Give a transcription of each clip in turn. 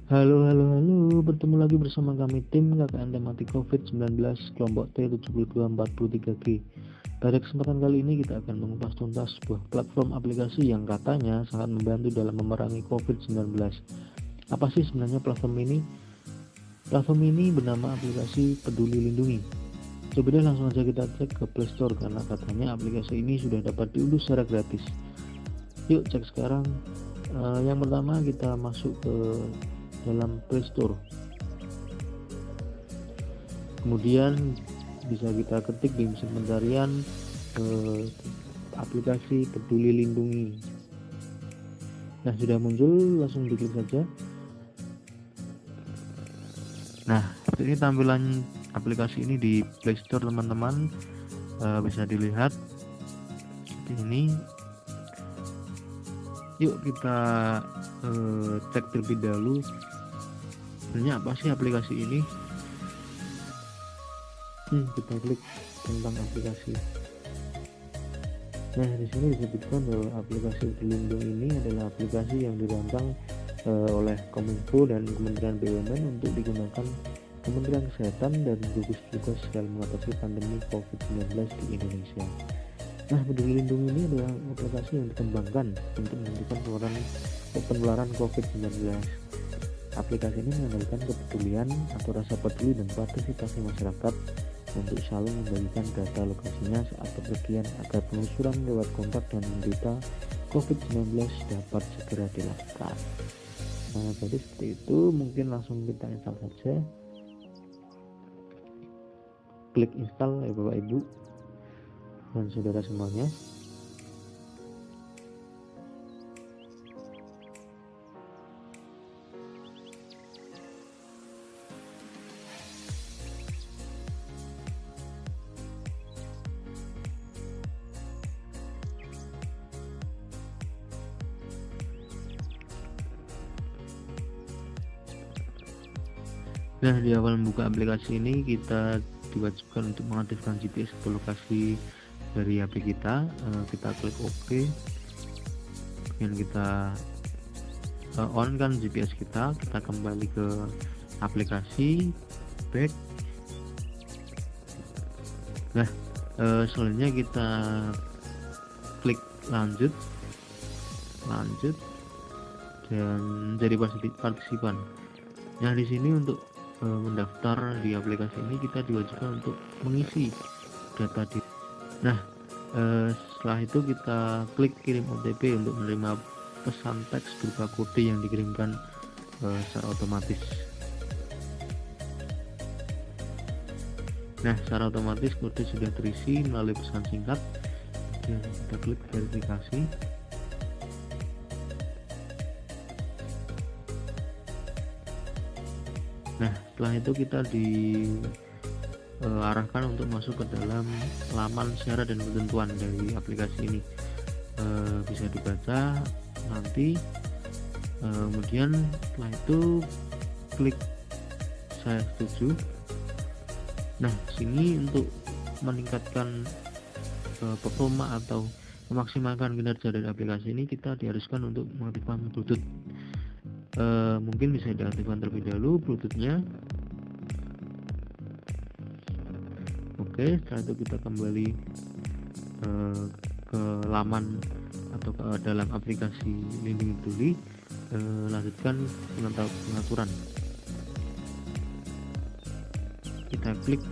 Halo, halo, halo, bertemu lagi bersama kami tim KKN tematik COVID-19 kelompok T7243G. Pada kesempatan kali ini kita akan mengupas tuntas sebuah platform aplikasi yang katanya sangat membantu dalam memerangi COVID-19. Apa sih sebenarnya platform ini? Platform ini bernama aplikasi Peduli Lindungi. Coba deh langsung aja kita cek ke Play Store karena katanya aplikasi ini sudah dapat diunduh secara gratis. Yuk cek sekarang. Yang pertama kita masuk ke dalam Play Store. Kemudian bisa kita ketik di mesin pencarian aplikasi Peduli Lindungi. Nah, sudah muncul, langsung diklik saja. Nah, ini tampilan aplikasi ini di Play Store teman-teman. Bisa dilihat seperti ini. Yuk kita cek terlebih dahulu sebenarnya apa sih aplikasi ini. Kita klik tentang aplikasi. Nah, di sini disebutkan bahwa aplikasi Peduli Lindungi ini adalah aplikasi yang dirancang oleh Kominfo dan Kementerian BUMN untuk digunakan Kementerian Kesehatan dan gugus tugas dalam mengatasi pandemi COVID-19 di Indonesia. Nah, Peduli Lindungi ini adalah aplikasi yang dikembangkan untuk menghentikan penularan COVID-19. Aplikasi ini mengandalkan kepedulian atau rasa peduli dan partisipasi masyarakat untuk selalu membagikan data lokasinya saat bepergian agar penelusuran lewat kontak dan menderita COVID-19 dapat segera dilakukan. Nah, jadi seperti itu, mungkin langsung kita install saja. Klik install ya Bapak Ibu dan saudara semuanya. Nah, di awal membuka aplikasi ini kita diwajibkan untuk mengaktifkan GPS atau lokasi dari HP kita. Kita klik OK, kemudian kita on kan GPS kita kembali ke aplikasi, back. Nah, selanjutnya kita klik lanjut dan jadi partisipan. Nah, di sini untuk mendaftar di aplikasi ini kita diwajibkan untuk mengisi data di. Nah, setelah itu kita klik kirim OTP untuk menerima pesan teks berupa kode yang dikirimkan secara otomatis. Nah, secara otomatis kode sudah terisi melalui pesan singkat. Dan kita klik verifikasi. Nah, setelah itu kita diarahkan untuk masuk ke dalam laman syarat dan ketentuan dari aplikasi ini. Bisa dibaca nanti. Kemudian setelah itu klik saya setuju. Nah, sini untuk meningkatkan performa atau memaksimalkan kinerja dari aplikasi ini kita diharuskan untuk mengaktifkan Bluetooth. Mungkin bisa diaktifkan terlebih dahulu Bluetoothnya. Oke, setelah itu kita kembali ke laman atau ke dalam aplikasi Lindungi Peduli. Lanjutkan pengaturan. Kita klik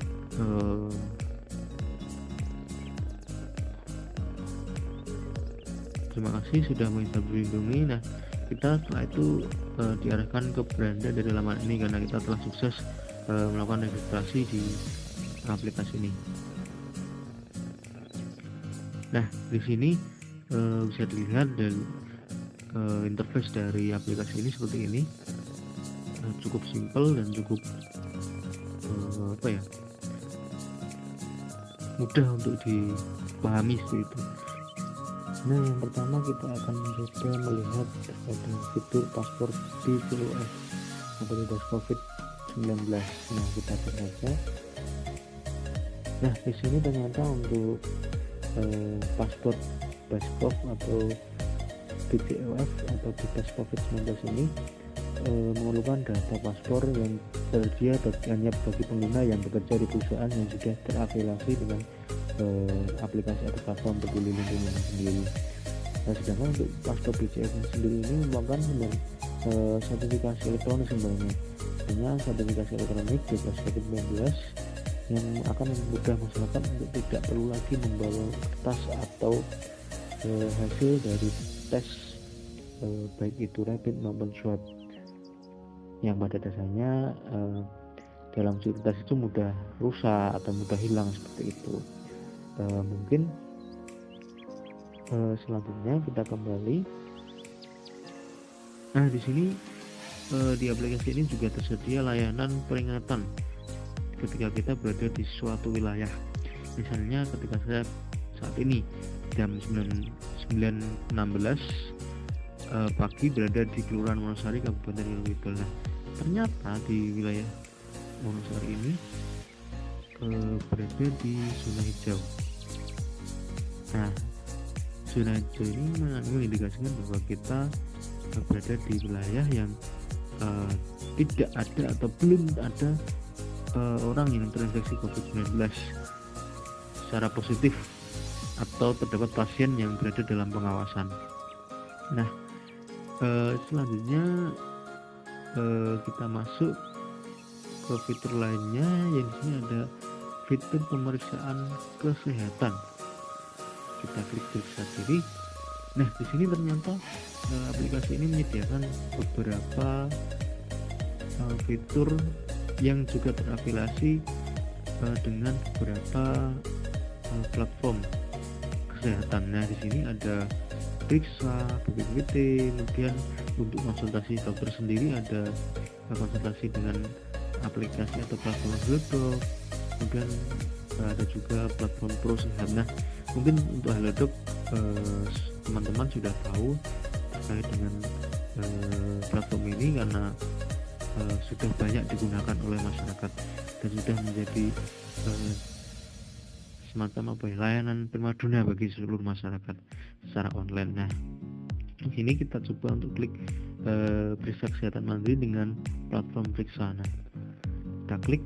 terima kasih sudah menginstal Peduli Lindungi. Nah, kita setelah itu diarahkan ke beranda dari laman ini karena kita telah sukses melakukan registrasi di aplikasi ini. Nah, di sini bisa dilihat dan interface dari aplikasi ini seperti ini. Cukup simpel dan cukup mudah untuk dipahami seperti itu. Nah, yang pertama kita akan mencoba melihat dengan fitur paspor di PCOF atau bebas COVID-19. Nah, kita cek saja. Nah, di sini ternyata untuk paspor BASCOV atau BPOF atau bebas COVID-19 ini memerlukan data paspor yang tersedia hanya bagi pengguna yang bekerja di perusahaan yang sudah terafiliasi dengan aplikasi atau platform Peduli Lindungi sendiri. Nah, sedangkan untuk paspor BCF sendiri ini merupakan sertifikasi elektronik sebenarnya, artinya sertifikasi elektronik bebas COVID-19 yang akan memudahkan masyarakat untuk tidak perlu lagi membawa kertas atau hasil dari tes baik itu rapid maupun swab, yang pada dasarnya dalam suatu tes itu mudah rusak atau mudah hilang seperti itu. Mungkin selanjutnya kita kembali. Nah, di sini di aplikasi ini juga tersedia layanan peringatan ketika kita berada di suatu wilayah. Misalnya ketika saya saat ini jam 9.16 pagi berada di Kelurahan Wonosari, Kabupaten Gunung Kidul. Nah, ternyata di wilayah Wonosari ini berada di zona hijau. Nah, zona hijau ini mengindikasikan bahwa kita berada di wilayah yang tidak ada atau belum ada orang yang terinfeksi COVID-19 secara positif atau terdapat pasien yang berada dalam pengawasan. Nah, selanjutnya kita masuk ke fitur lainnya, yang di sini ada fitur pemeriksaan kesehatan. Kita klik periksa diri. Nah, di sini ternyata aplikasi ini menyediakan beberapa fitur yang juga terafiliasi dengan beberapa platform kesehatan. Nah, di sini ada periksa, BPPT, kemudian untuk konsultasi dokter sendiri ada konsultasi dengan aplikasi atau platform Halodoc, kemudian ada juga platform Pro Sehat. Nah, mungkin untuk Halodoc teman-teman sudah tahu terkait dengan platform ini karena sudah banyak digunakan oleh masyarakat dan sudah menjadi semacam layanan primadona bagi seluruh masyarakat secara online. Nah, di sini kita coba untuk klik periksa kesehatan mandiri dengan platform periksa. Nah, kita klik.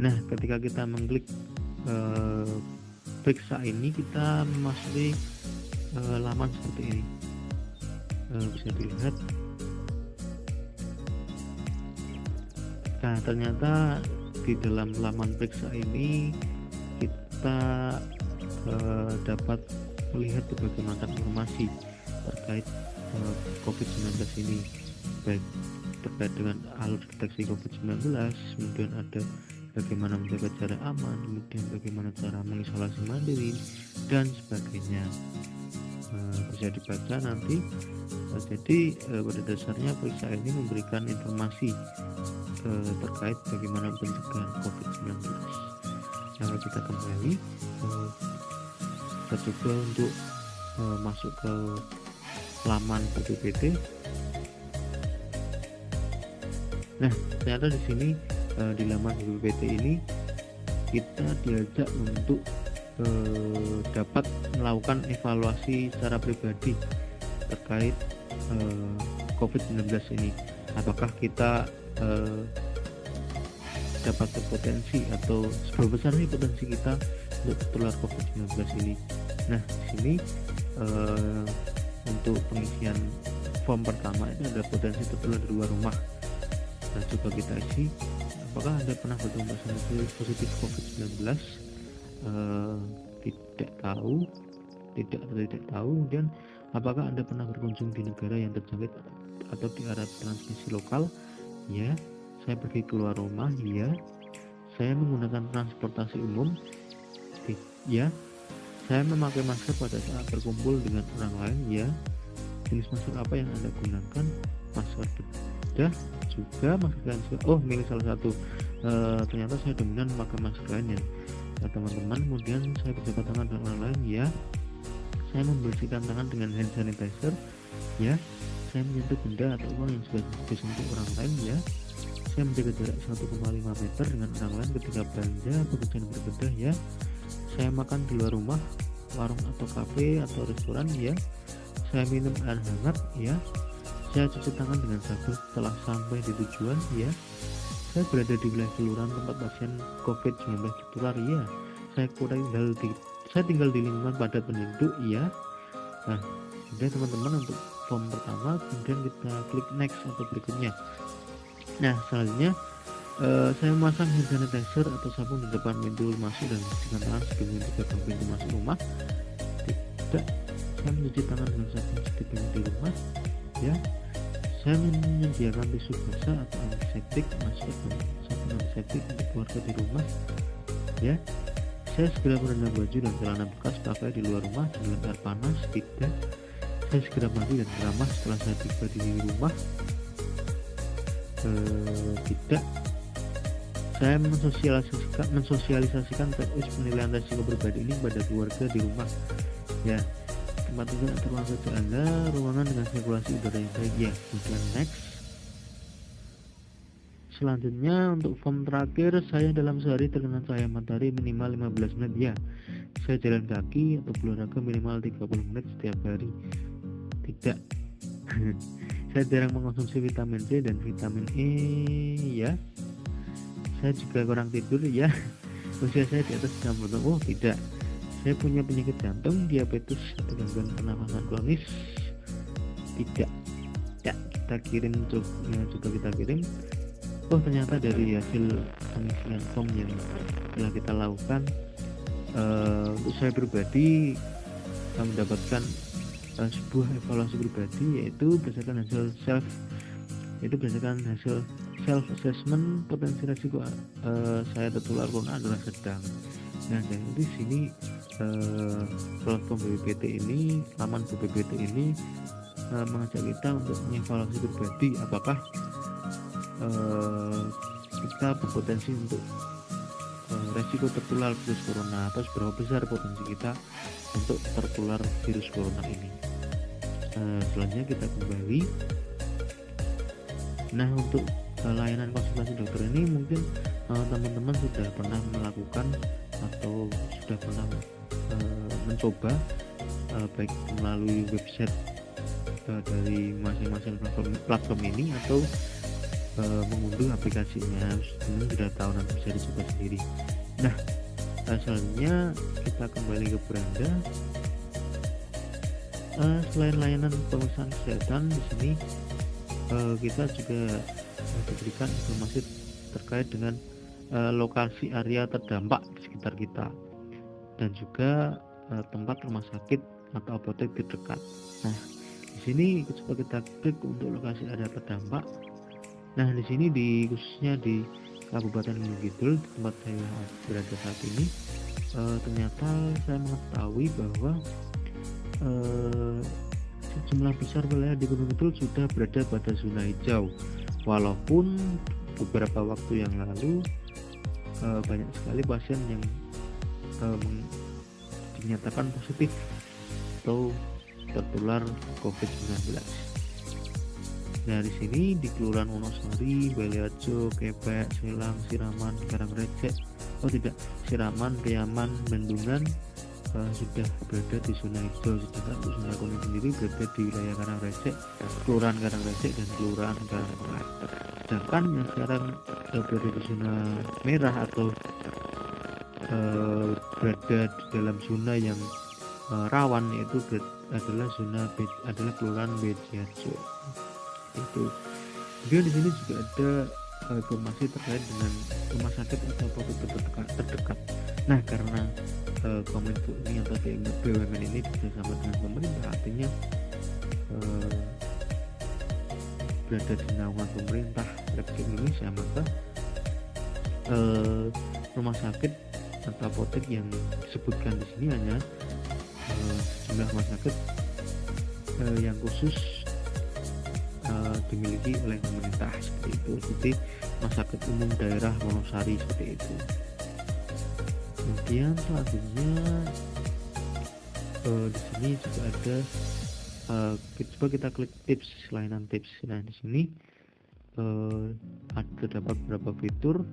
Nah, ketika kita mengklik periksa ini, kita memasuki laman seperti ini. Bisa dilihat. Nah, ternyata di dalam laman periksa ini kita dapat melihat berbagai macam informasi terkait COVID-19 ini, baik terkait dengan alur deteksi COVID-19, kemudian ada bagaimana menjaga jarak aman, kemudian bagaimana cara mengisolasi mandiri dan sebagainya. Bisa dibaca nanti. Jadi pada dasarnya periksa ini memberikan informasi terkait bagaimana pencegahan COVID-19. Nah, kita kembali, kita coba untuk masuk ke laman BPPT. Nah, ternyata di sini di laman BPPT ini kita diajak untuk dapat melakukan evaluasi secara pribadi terkait COVID-19 ini. Apakah kita dapat berpotensi atau seberapa besar nih potensi kita untuk tertular COVID-19 ini. Nah, di sini untuk pengisian form pertama itu ada potensi tertular di luar rumah. Nah, coba kita isi, apakah Anda pernah berkontak positif COVID-19? Tidak tahu. Kemudian apakah Anda pernah berkunjung di negara yang terjangkit atau di area transmisi lokal? Ya. Saya pergi keluar rumah? Ya. Saya menggunakan transportasi umum? Ya. Saya memakai masker pada saat berkumpul dengan orang lain? Ya. Jenis masker apa yang Anda gunakan? Masker bedah juga, masker kain juga. Oh, milih salah satu. Ternyata saya dominan memakai masker kain ya. Teman-teman, kemudian saya berjabat tangan dengan orang lain? Ya. Saya membersihkan tangan dengan hand sanitizer? Ya. Saya menyentuh benda atau uang yang sudah disentuh orang lain? Ya. Saya menjaga jarak 1,5 meter dengan orang lain ketika belanja, bekerja dan berbedah? Ya. Saya makan di luar rumah, warung atau kafe atau restoran? Ya. saya minum air hangat, ya. Saya cuci tangan dengan sabun setelah sampai di tujuan, ya. Saya berada di wilayah kelurahan tempat pasien COVID-19 tertular, ya. Saya tinggal di lingkungan padat penduduk, ya. Nah, kemudian teman-teman untuk form pertama, kemudian kita klik next atau berikutnya. Nah, selanjutnya saya memasang hand sanitizer atau sabun di depan pintu masuk dan mencuci tangan sebelum meninggalkan pintu masuk rumah. Tidak, saya mencuci tangan dengan sabun setibanya di rumah, ya. Saya menyediakan tisu basah atau antiseptik, masuk sabun antiseptik untuk keluarga di rumah, ya. Saya segera merendam baju dan celana bekas pakai di luar rumah dengan air panas. Tidak, saya segera mandi dan keramas setelah saya tiba di rumah. Tidak, saya mensosialisasikan checklist penilaian resiko pribadi ini pada keluarga di rumah, ya. Tempat tidur atau ruang kerja Anda, ruangan dengan sirkulasi udara yang baik, ya. Kemudian next. Selanjutnya untuk form terakhir, saya dalam sehari terkena cahaya matahari minimal 15 menit, ya. Saya jalan kaki atau berolahraga minimal 30 menit setiap hari. Tidak. Saya jarang mengkonsumsi vitamin C dan vitamin E, ya. Saya juga kurang tidur, ya. Usia saya di atas 60 tahun. Oh, tidak. Saya punya penyakit jantung, diabetes, atau gangguan pernafasan kronis. Tidak. Ya, kita kirim, coba kita kirim. Oh, ternyata dari hasil pengisian form yang telah kita lakukan, untuk saya pribadi mendapatkan sebuah evaluasi pribadi, yaitu berdasarkan hasil self assessment potensi resiko saya tertular corona adalah sedang. Nah, jadi di sini platform BPPT ini, laman BPPT ini mengajak kita untuk mengevaluasi pribadi apakah kita berpotensi untuk resiko tertular virus corona, atau seberapa besar potensi kita untuk tertular virus corona ini. Selanjutnya kita kembali. Nah, untuk layanan konsultasi dokter ini mungkin teman-teman sudah pernah melakukan atau sudah pernah mencoba, baik melalui website dari masing-masing platform ini atau mengunduh aplikasinya. Ini sudah tahu, nanti bisa dicoba sendiri. Nah, selanjutnya kita kembali ke beranda. Selain layanan pemeriksaan kesehatan, di sini kita juga diberikan informasi terkait dengan lokasi area terdampak di sekitar kita, dan juga tempat rumah sakit atau apotek terdekat. Nah, di sini coba kita klik untuk lokasi area terdampak. Nah, di sini khususnya di Kabupaten Gunung Kidul, tempat saya berada saat ini, ternyata saya mengetahui bahwa sejumlah besar wilayah di Gunung Kidul sudah berada pada zona hijau, walaupun beberapa waktu yang lalu banyak sekali pasien yang dinyatakan positif atau tertular COVID-19. Nah, di sini di Kelurahan Wonosari, Baleajo, Kepek, Selang, Siraman, Karangrecek, Siraman, Priaman, Bendungan sudah berada di zona hijau, sedangkan untuk zona kuning sendiri berada di wilayah Karangrecek, Kelurahan Karangrecek, dan Kelurahan Karangrecek. Sedangkan yang sekarang berada di zona merah atau berada di dalam zona yang rawan, yaitu adalah Kelurahan Bejiharjo. Itu. Kemudian di sini juga ada informasi terkait dengan rumah sakit atau apotek terdekat. Nah, karena Kominfo ini atau BUMN ini bersama dengan pemerintah, artinya berada di naungan pemerintah Republik Indonesia, maka rumah sakit atau apotek yang disebutkan di sini hanya sejumlah rumah sakit yang khusus dimiliki oleh pemerintah, seperti itu, seperti Rumah Sakit Umum Daerah Wonosari, seperti itu. Kemudian selanjutnya di sini juga ada coba kita klik tips, layanan tips. Nah, di sini terdapat beberapa fitur.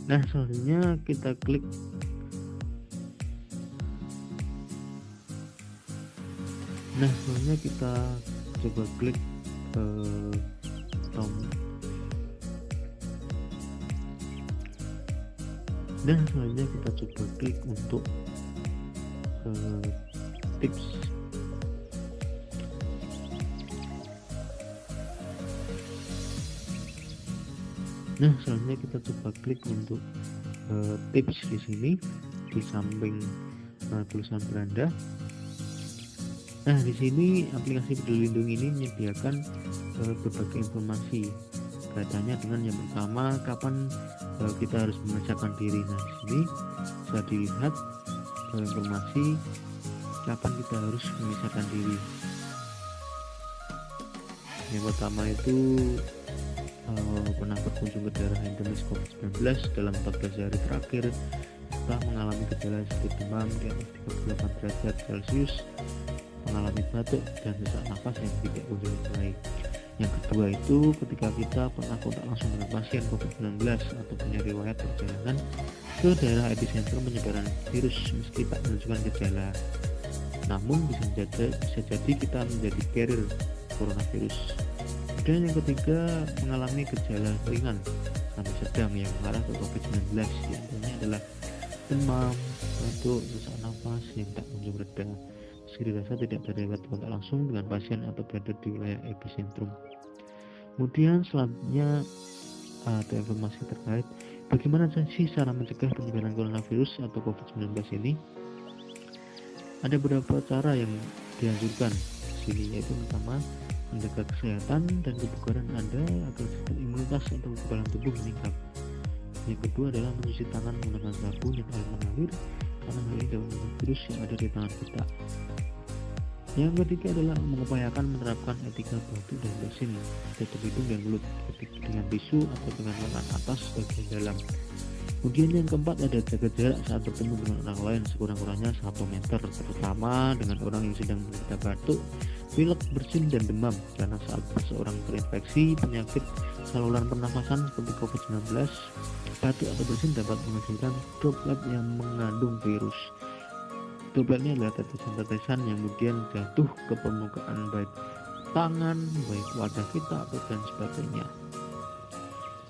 Nah, selanjutnya kita klik coba klik tom. Dan selanjutnya kita coba klik untuk tips. Nah, selanjutnya kita coba klik untuk tips di sini di samping tulisan beranda. Nah, di sini aplikasi Peduli Lindungi ini menyediakan berbagai informasi kaitannya dengan yang pertama, kapan kita harus memeriksakan diri. Nah, di sini bisa dilihat informasi kapan kita harus memeriksakan diri. Yang pertama itu pernah berkunjung ke daerah endemis COVID-19 dalam 14 hari terakhir setelah mengalami gejala seperti demam di atas 38 derajat Celcius, mengalami batuk dan sesak nafas yang tidak kunjung baik. Yang kedua itu ketika kita pernah kontak langsung dengan pasien COVID-19 atau punya riwayat perjalanan ke daerah epicentrum penyebaran virus meski tak menunjukkan gejala, namun bisa jadi kita menjadi carrier coronavirus. Dan yang ketiga, mengalami gejala ringan sampai sedang yang mengarah ke COVID-19, diantaranya adalah demam, batuk, sesak nafas yang tak kunjung reda, meski dirasa tidak terlibat kontak langsung dengan pasien atau berada di wilayah epicentrum. Kemudian selanjutnya ada informasi terkait bagaimana sih cara mencegah penyebaran coronavirus atau COVID-19 ini. Ada beberapa cara yang dianjurkan di sini, yaitu pertama, menjaga kesehatan dan kebugaran Anda agar sistem imunitas atau kekebalan tubuh meningkat. Yang kedua adalah mencuci tangan menggunakan sabun dan air mengalir karena hal ini dapat membunuh virus yang ada di tangan kita. Yang ketiga adalah mengupayakan menerapkan etika batuk dan bersin, tutup hidung dan mulut dengan tisu atau dengan lengan atas bagian dalam. Kemudian yang keempat ada jaga jarak saat bertemu dengan orang lain sekurang-kurangnya 1 meter, terutama dengan orang yang sedang menderita batuk, pilek, bersin, dan demam, karena saat seseorang terinfeksi penyakit saluran pernafasan seperti COVID-19, batuk atau bersin dapat menghasilkan droplet yang mengandung virus. Dropletnya adalah tetesan-tetesan yang kemudian jatuh ke permukaan baik tangan, baik wajah kita, dan sebagainya.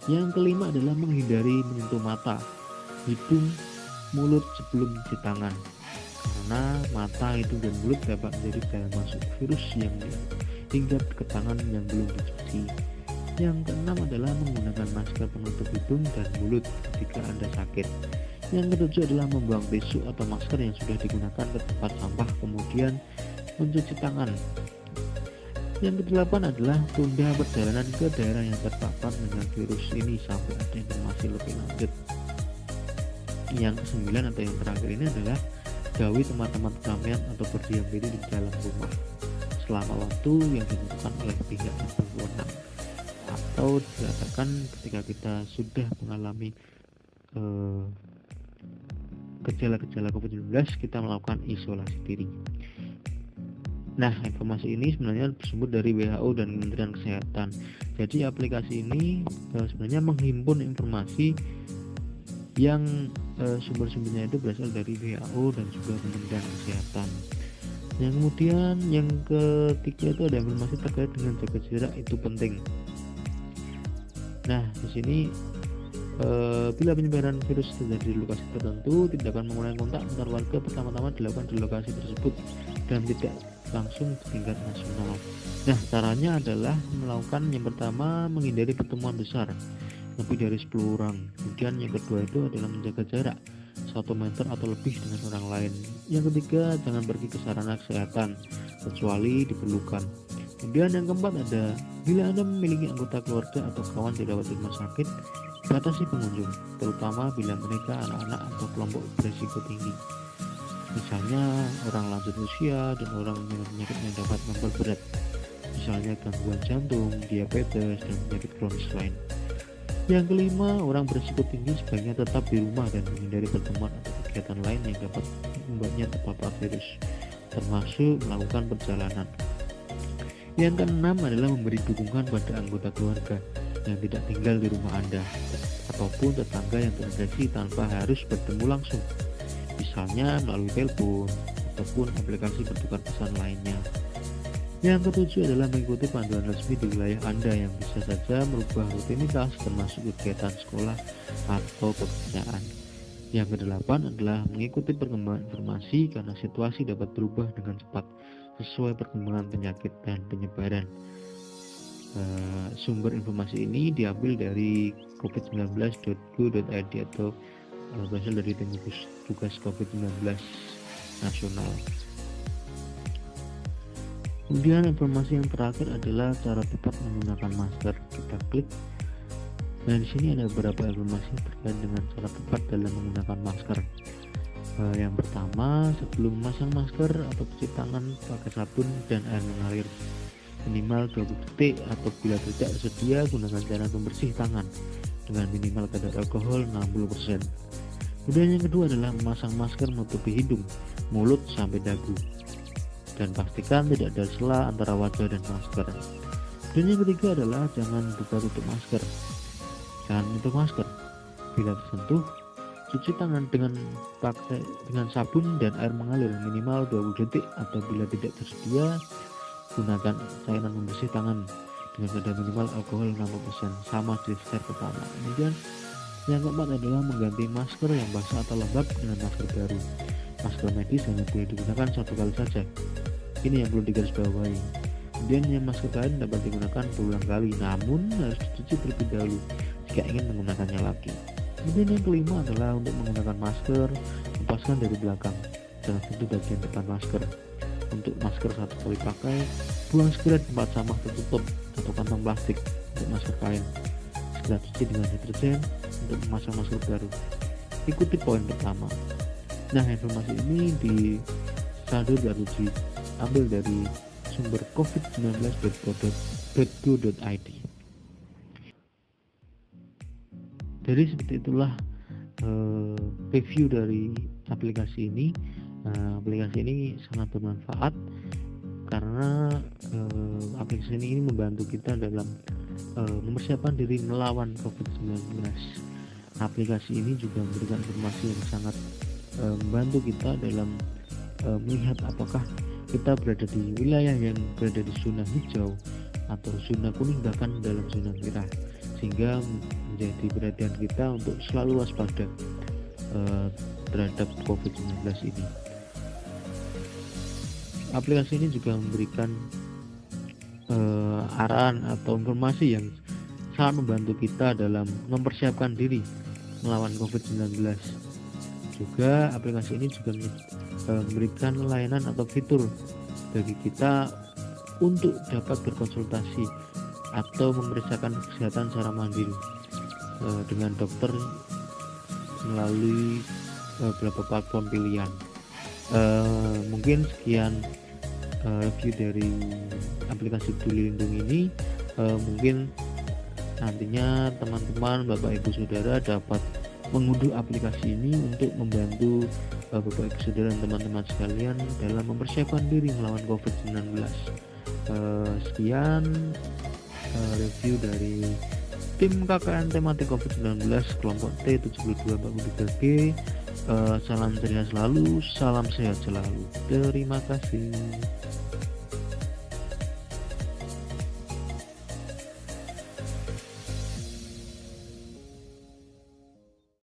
Yang kelima adalah menghindari menyentuh mata, hidung, mulut sebelum cuci tangan, karena mata, hidung, dan mulut dapat menjadi jalan masuk virus yang hinggap ke tangan yang belum dicuci. Yang keenam adalah menggunakan masker penutup hidung dan mulut jika Anda sakit. Yang ketujuh adalah membuang tisu atau masker yang sudah digunakan ke tempat sampah, kemudian mencuci tangan. Yang kedelapan adalah tunda perjalanan ke daerah yang terpapar dengan virus ini sampai ada informasi lebih lanjut. Yang kesembilan atau yang terakhir ini adalah jauhi tempat-tempat keramaian atau berdiam diri di dalam rumah selama waktu yang ditentukan oleh pihak yang berwenang, atau dikatakan ketika kita sudah mengalami gejala-gejala COVID-19 kita melakukan isolasi diri. Nah, informasi ini sebenarnya bersumber dari WHO dan Kementerian Kesehatan. Jadi aplikasi ini sebenarnya menghimpun informasi yang sumber-sumbernya itu berasal dari WHO dan juga Kementerian Kesehatan. Yang kemudian yang ketiga itu ada informasi terkait dengan jaga jarak, itu penting. Nah, di sini bila penyebaran virus terjadi di lokasi tertentu, tindakan mengurangi kontak antar warga pertama-tama dilakukan di lokasi tersebut dan tidak langsung di tingkat nasional. Nah, caranya adalah melakukan yang pertama menghindari pertemuan besar lebih dari 10 orang. Kemudian yang kedua itu adalah menjaga jarak 1 meter atau lebih dengan orang lain. Yang ketiga, jangan pergi ke sarana kesehatan kecuali diperlukan. Kemudian yang keempat ada, bila Anda memiliki anggota keluarga atau kawan dirawat di rumah sakit, batasi pengunjung, terutama bila mereka anak-anak atau kelompok berisiko tinggi. Misalnya orang lanjut usia dan orang dengan penyakit yang dapat memperberat, misalnya gangguan jantung, diabetes, dan penyakit kronis lain. Yang kelima, orang berisiko tinggi sebaiknya tetap di rumah dan menghindari pertemuan atau kegiatan lain yang dapat membuatnya terpapar virus, termasuk melakukan perjalanan. Yang keenam adalah memberi dukungan pada anggota keluarga yang tidak tinggal di rumah Anda, ataupun tetangga yang terinfeksi tanpa harus bertemu langsung, misalnya melalui telepon ataupun aplikasi bertukar pesan lainnya. Yang ketujuh adalah mengikuti panduan resmi di wilayah Anda yang bisa saja merubah rutinitas termasuk kegiatan sekolah atau pekerjaan. Yang kedelapan adalah mengikuti perkembangan informasi karena situasi dapat berubah dengan cepat sesuai perkembangan penyakit dan penyebaran. Sumber informasi ini diambil dari covid19.go.id atau berasal dari tim tugas COVID-19 nasional. Kemudian informasi yang terakhir adalah cara tepat menggunakan masker. Kita klik. Nah, di sini ada beberapa informasi terkait dengan cara tepat dalam menggunakan masker. Yang pertama, sebelum memasang masker atau cuci tangan pakai sabun dan air mengalir minimal 20 detik, atau bila tidak tersedia gunakan cairan pembersih tangan dengan minimal kadar alkohol 60%. Kemudian yang kedua adalah memasang masker menutupi hidung, mulut sampai dagu, dan pastikan tidak ada sela antara wajah dan masker. Dan yang ketiga adalah jangan buka tutup masker. Jangan tutup masker. Bila tersentuh, cuci tangan dengan sabun dan air mengalir minimal 20 detik, atau bila tidak tersedia gunakan cairan pembersih tangan dengan kadar minimal alkohol 60% sama di step pertama. Kemudian yang keempat adalah mengganti masker yang basah atau lembab dengan masker baru. Masker medis hanya boleh digunakan satu kali saja. Ini yang perlu digarisbawahi. Kemudian yang masker kain dapat digunakan berulang kali, namun harus dicuci terlebih dahulu jika ingin menggunakannya lagi. Kemudian yang kelima adalah untuk menggunakan masker, lepaskan dari belakang, jangan sentuh bagian depan masker. Untuk masker satu kali pakai, buang segera di tempat sampah tertutup atau kantong plastik. Untuk masker kain, segera cuci dengan deterjen untuk memasang masker baru. Ikuti poin pertama. Nah, informasi ini diambil dari sumber covid19.go.id. Jadi seperti itulah review dari aplikasi ini. Aplikasi ini sangat bermanfaat karena aplikasi ini membantu kita dalam mempersiapkan diri melawan COVID-19. Aplikasi ini juga memberikan informasi yang sangat membantu kita dalam melihat apakah kita berada di wilayah yang berada di zona hijau atau zona kuning, bahkan dalam zona merah, sehingga menjadi perhatian kita untuk selalu waspada terhadap COVID-19 ini. Aplikasi ini juga memberikan arahan atau informasi yang sangat membantu kita dalam mempersiapkan diri melawan COVID-19. Juga aplikasi ini juga memberikan layanan atau fitur bagi kita untuk dapat berkonsultasi atau memeriksakan kesehatan secara mandiri dengan dokter melalui beberapa platform pilihan. Mungkin sekian review dari aplikasi Peduli Lindungi ini. Mungkin nantinya teman-teman, Bapak Ibu Saudara dapat mengunduh aplikasi ini untuk membantu Bapak Ibu Saudara dan teman-teman sekalian dalam mempersiapkan diri melawan COVID-19. Sekian review dari tim KKN tematik COVID-19 kelompok T7243G. Salam ceria selalu, salam sehat selalu. Terima kasih.